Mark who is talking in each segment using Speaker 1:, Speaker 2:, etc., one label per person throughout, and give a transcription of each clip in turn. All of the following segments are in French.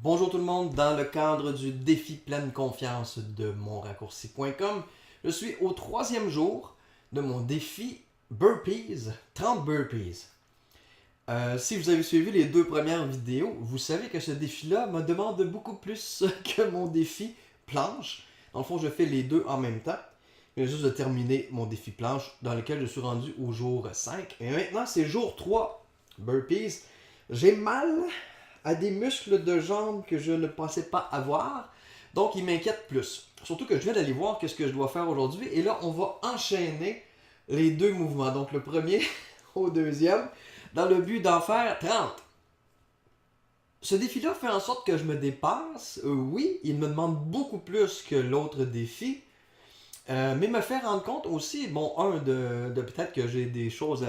Speaker 1: Bonjour tout le monde, dans le cadre du défi pleine confiance de monraccourci.com, je suis au troisième jour de mon défi burpees, 30 burpees. Si vous avez suivi les deux premières vidéos, vous savez que ce défi-là me demande beaucoup plus que mon défi planche. Dans le fond, je fais les deux en même temps. Je viens juste de terminer mon défi planche dans lequel je suis rendu au jour 5. Et maintenant, c'est jour 3, burpees. J'ai mal à des muscles de jambes que je ne pensais pas avoir. Donc, il m'inquiète plus. Surtout que je viens d'aller voir qu'est-ce que je dois faire aujourd'hui. Et là, on va enchaîner les deux mouvements. Donc, le premier au deuxième, dans le but d'en faire 30. Ce défi-là fait en sorte que je me dépasse. Oui, il me demande beaucoup plus que l'autre défi. Mais me faire rendre compte aussi, bon, de peut-être que j'ai des choses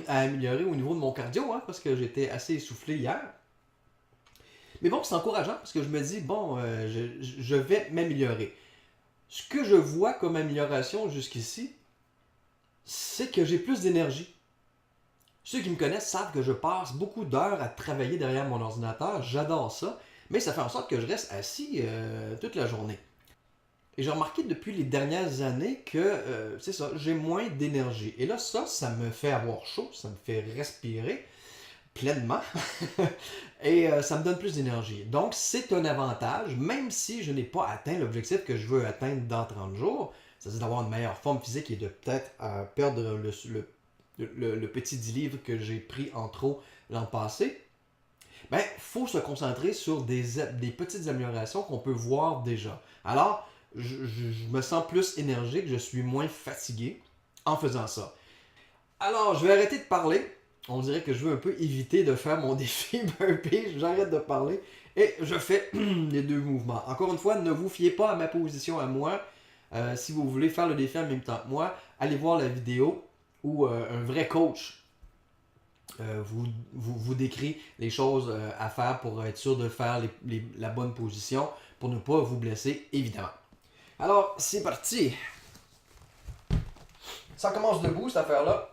Speaker 1: à améliorer au niveau de mon cardio, hein, parce que j'étais assez essoufflé hier. Mais bon, c'est encourageant parce que je me dis, bon, je vais m'améliorer. Ce que je vois comme amélioration jusqu'ici, c'est que j'ai plus d'énergie. Ceux qui me connaissent savent que je passe beaucoup d'heures à travailler derrière mon ordinateur. J'adore ça. Mais ça fait en sorte que je reste assis toute la journée. Et j'ai remarqué depuis les dernières années que, c'est ça, j'ai moins d'énergie. Et là, ça me fait avoir chaud, ça me fait respirer pleinement et ça me donne plus d'énergie. Donc, c'est un avantage, même si je n'ai pas atteint l'objectif que je veux atteindre dans 30 jours, c'est-à-dire d'avoir une meilleure forme physique et de peut-être perdre le petit 10 livres que j'ai pris en trop l'an passé. Ben, il faut se concentrer sur des petites améliorations qu'on peut voir déjà. Alors, je me sens plus énergique, je suis moins fatigué en faisant ça. Alors, je vais arrêter de parler. On dirait que je veux un peu éviter de faire mon défi burpee. J'arrête de parler et je fais les deux mouvements. Encore une fois, ne vous fiez pas à ma position à moi. Si vous voulez faire le défi en même temps que moi, allez voir la vidéo où un vrai coach vous décrit les choses à faire pour être sûr de faire la bonne position pour ne pas vous blesser, évidemment. Alors, c'est parti. Ça commence debout, cette affaire-là.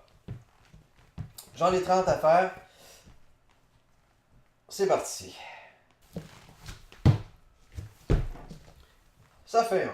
Speaker 1: J'en ai 30 à faire. C'est parti. Ça fait un.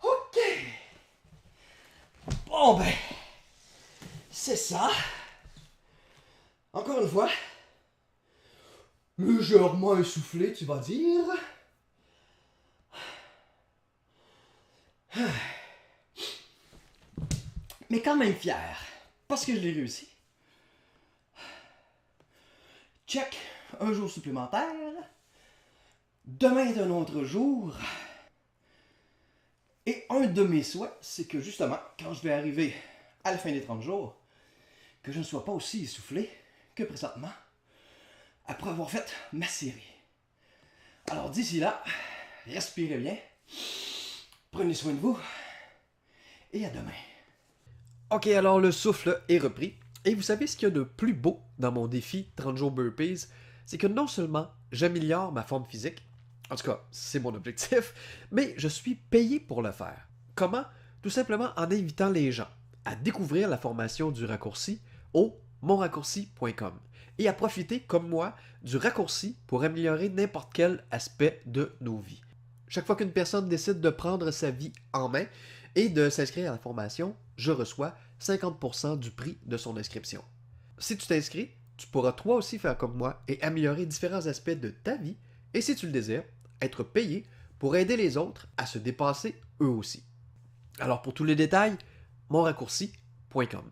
Speaker 1: OK. Bon ben, c'est ça. Encore une fois. Légèrement essoufflé, tu vas dire. Mais quand même fier. Parce que je l'ai réussi. Check. Un jour supplémentaire. Demain est un autre jour. Et un de mes souhaits, c'est que justement, quand je vais arriver à la fin des 30 jours, que je ne sois pas aussi essoufflé que présentement, après avoir fait ma série. Alors d'ici là, respirez bien, prenez soin de vous, et à demain. Ok, alors le souffle est repris. Et vous savez ce qu'il y a de plus beau dans mon défi 30 jours burpees, c'est que non seulement j'améliore ma forme physique, en tout cas c'est mon objectif, mais je suis payé pour le faire. Comment? Tout simplement en invitant les gens à découvrir la formation du raccourci au monraccourci.com et à profiter, comme moi, du raccourci pour améliorer n'importe quel aspect de nos vies. Chaque fois qu'une personne décide de prendre sa vie en main et de s'inscrire à la formation, je reçois 50% du prix de son inscription. Si tu t'inscris, tu pourras toi aussi faire comme moi et améliorer différents aspects de ta vie et si tu le désires, être payé pour aider les autres à se dépasser eux aussi. Alors pour tous les détails, monraccourci.com.